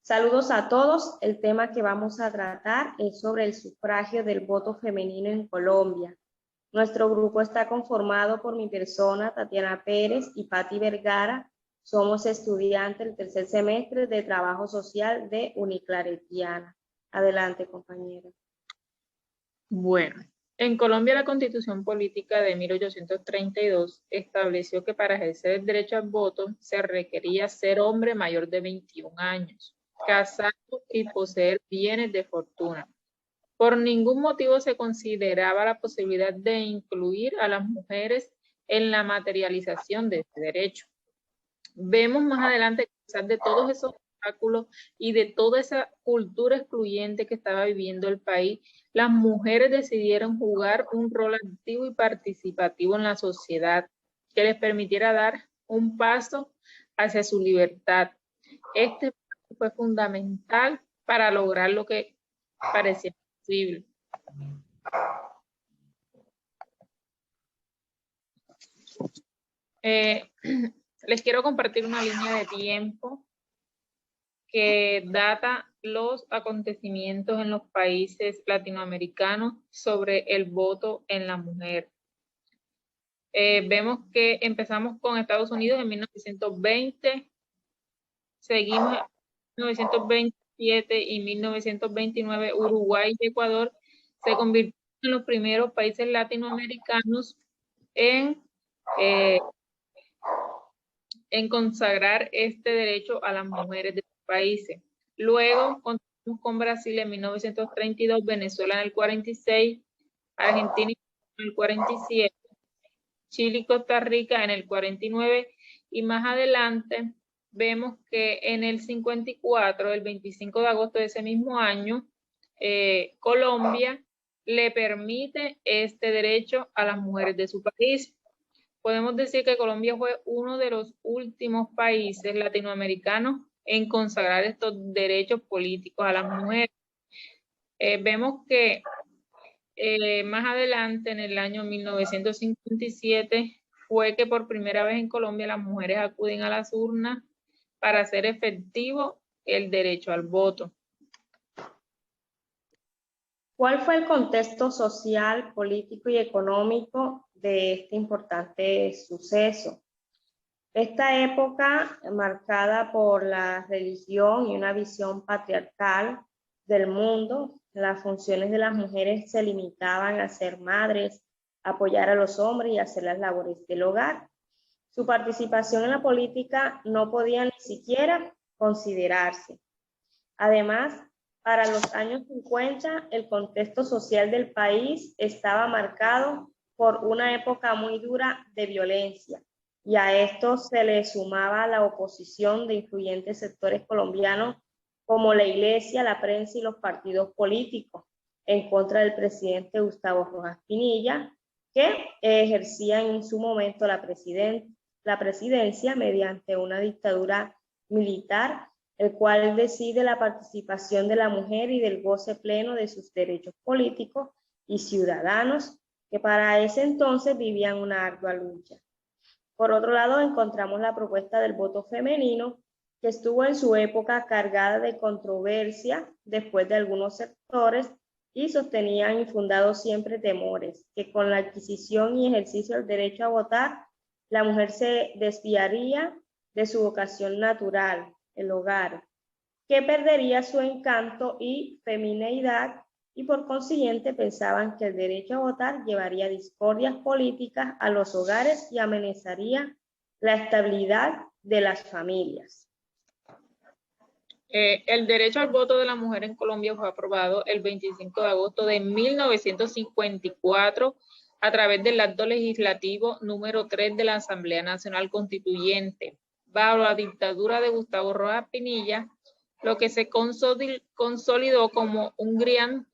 Saludos a todos. El tema que vamos a tratar es sobre el sufragio del voto femenino en Colombia. Nuestro grupo está conformado por mi persona, Tatiana Pérez y Patti Vergara. Somos estudiantes del tercer semestre de Trabajo Social de Uniclaretiana. Adelante, compañera. Bueno, en Colombia la Constitución Política de 1832 estableció que para ejercer el derecho al voto se requería ser hombre mayor de 21 años, casado y poseer bienes de fortuna. Por ningún motivo se consideraba la posibilidad de incluir a las mujeres en la materialización de este derecho. Vemos más adelante que a pesar de todos esos obstáculos y de toda esa cultura excluyente que estaba viviendo el país, las mujeres decidieron jugar un rol activo y participativo en la sociedad que les permitiera dar un paso hacia su libertad. Este paso fue fundamental para lograr lo que parecía posible. Les quiero compartir una línea de tiempo que data los acontecimientos en los países latinoamericanos sobre el voto en la mujer. Vemos que empezamos con Estados Unidos en 1920, seguimos en 1927 y 1929 Uruguay y Ecuador se convirtieron en los primeros países latinoamericanos en consagrar este derecho a las mujeres de sus países. Luego continuamos con Brasil en 1932, Venezuela en el 46, Argentina en el 47, Chile y Costa Rica en el 49, y más adelante vemos que en el 54, el 25 de agosto de ese mismo año, Colombia le permite este derecho a las mujeres de su país. Podemos decir que Colombia fue uno de los últimos países latinoamericanos en consagrar estos derechos políticos a las mujeres. Vemos que más adelante, en el año 1957, fue que por primera vez en Colombia las mujeres acuden a las urnas para hacer efectivo el derecho al voto. ¿Cuál fue el contexto social, político y económico de este importante suceso? Esta época, marcada por la religión y una visión patriarcal del mundo, las funciones de las mujeres se limitaban a ser madres, apoyar a los hombres y hacer las labores del hogar. Su participación en la política no podía ni siquiera considerarse. Además, para los años 50, el contexto social del país estaba marcado por una época muy dura de violencia, y a esto se le sumaba la oposición de influyentes sectores colombianos como la iglesia, la prensa y los partidos políticos en contra del presidente Gustavo Rojas Pinilla, que ejercía en su momento la presidencia mediante una dictadura militar, el cual decide la participación de la mujer y del goce pleno de sus derechos políticos y ciudadanos, que para ese entonces vivían una ardua lucha. Por otro lado, encontramos la propuesta del voto femenino, que estuvo en su época cargada de controversia después de algunos sectores y sostenían infundados siempre temores, que con la adquisición y ejercicio del derecho a votar, la mujer se desviaría de su vocación natural, el hogar, que perdería su encanto y femineidad, y por consiguiente pensaban que el derecho a votar llevaría discordias políticas a los hogares y amenazaría la estabilidad de las familias. El derecho al voto de la mujer en Colombia fue aprobado el 25 de agosto de 1954 a través del acto legislativo número 3 de la Asamblea Nacional Constituyente, bajo la dictadura de Gustavo Rojas Pinilla, lo que se consolidó como un gran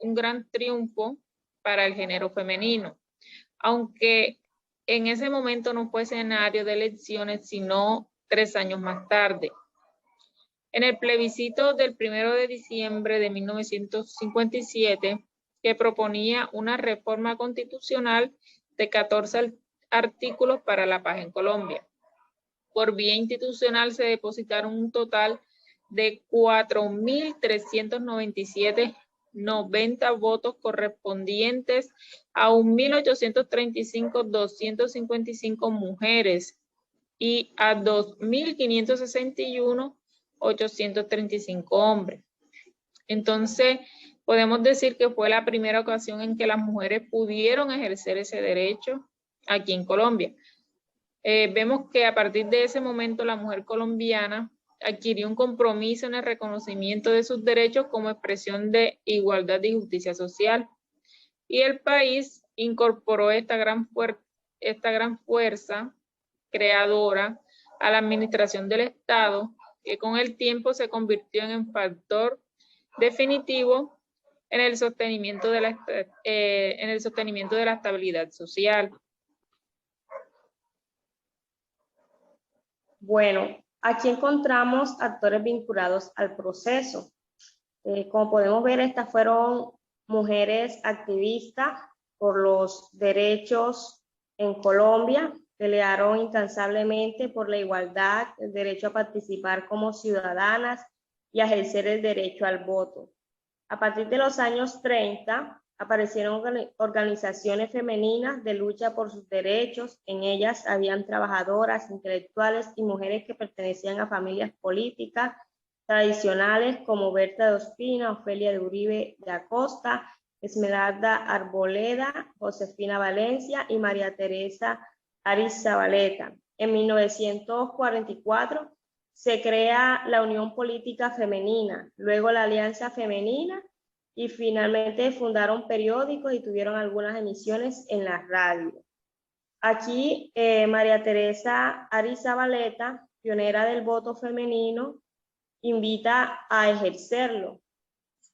triunfo para el género femenino, aunque en ese momento no fue escenario de elecciones, sino 3 años más tarde. En el plebiscito del 1 de diciembre de 1957, que proponía una reforma constitucional de 14 artículos para la paz en Colombia. Por vía institucional se depositaron un total de 4.397,90 votos correspondientes a 1.835,255 mujeres y a 2.561,835 hombres. Entonces, podemos decir que fue la primera ocasión en que las mujeres pudieron ejercer ese derecho aquí en Colombia. Vemos que a partir de ese momento la mujer colombiana adquirió un compromiso en el reconocimiento de sus derechos como expresión de igualdad y justicia social. Y el país incorporó esta gran fuerza creadora a la administración del Estado, que con el tiempo se convirtió en un factor definitivo en el sostenimiento de la estabilidad social. Bueno, aquí encontramos actores vinculados al proceso. Como podemos ver, estas fueron mujeres activistas por los derechos en Colombia, pelearon incansablemente por la igualdad, el derecho a participar como ciudadanas y a ejercer el derecho al voto. A partir de los años 30, aparecieron organizaciones femeninas de lucha por sus derechos. En ellas habían trabajadoras, intelectuales y mujeres que pertenecían a familias políticas tradicionales como Berta de Ospina, Ofelia de Uribe de Acosta, Esmeralda Arboleda, Josefina Valencia y María Teresa Ariz Zabaleta. En 1944 se crea la Unión Política Femenina, luego la Alianza Femenina y finalmente fundaron periódicos y tuvieron algunas emisiones en la radio. Aquí María Teresa Ariz Zabaleta, pionera del voto femenino, invita a ejercerlo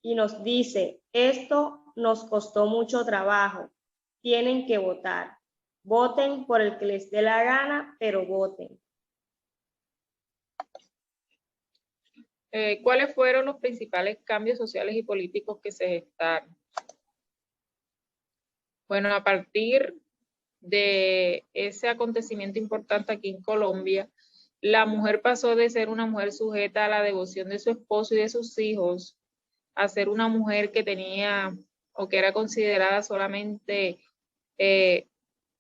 y nos dice: esto nos costó mucho trabajo, tienen que votar, voten por el que les dé la gana, pero voten. ¿Cuáles fueron los principales cambios sociales y políticos que se gestaron? Bueno, a partir de ese acontecimiento importante aquí en Colombia, la mujer pasó de ser una mujer sujeta a la devoción de su esposo y de sus hijos a ser una mujer que tenía o que era considerada solamente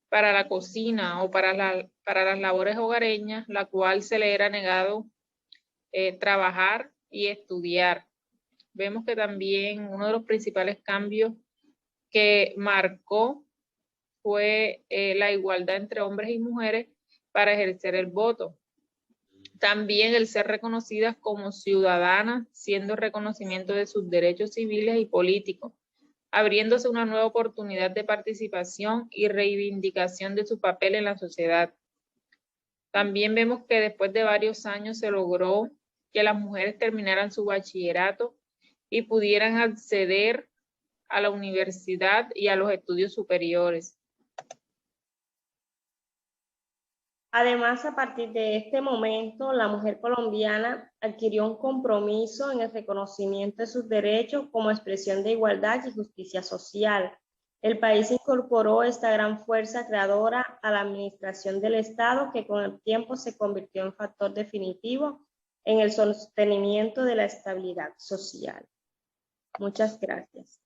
para la cocina o para las labores hogareñas, la cual se le era negado trabajar y estudiar. Vemos que también uno de los principales cambios que marcó fue la igualdad entre hombres y mujeres para ejercer el voto. También el ser reconocidas como ciudadanas, siendo reconocimiento de sus derechos civiles y políticos, abriéndose una nueva oportunidad de participación y reivindicación de su papel en la sociedad. También vemos que después de varios años se logró que las mujeres terminaran su bachillerato y pudieran acceder a la universidad y a los estudios superiores. Además, a partir de este momento, la mujer colombiana adquirió un compromiso en el reconocimiento de sus derechos como expresión de igualdad y justicia social. El país incorporó esta gran fuerza creadora a la administración del Estado, que con el tiempo se convirtió en factor definitivo en el sostenimiento de la estabilidad social. Muchas gracias.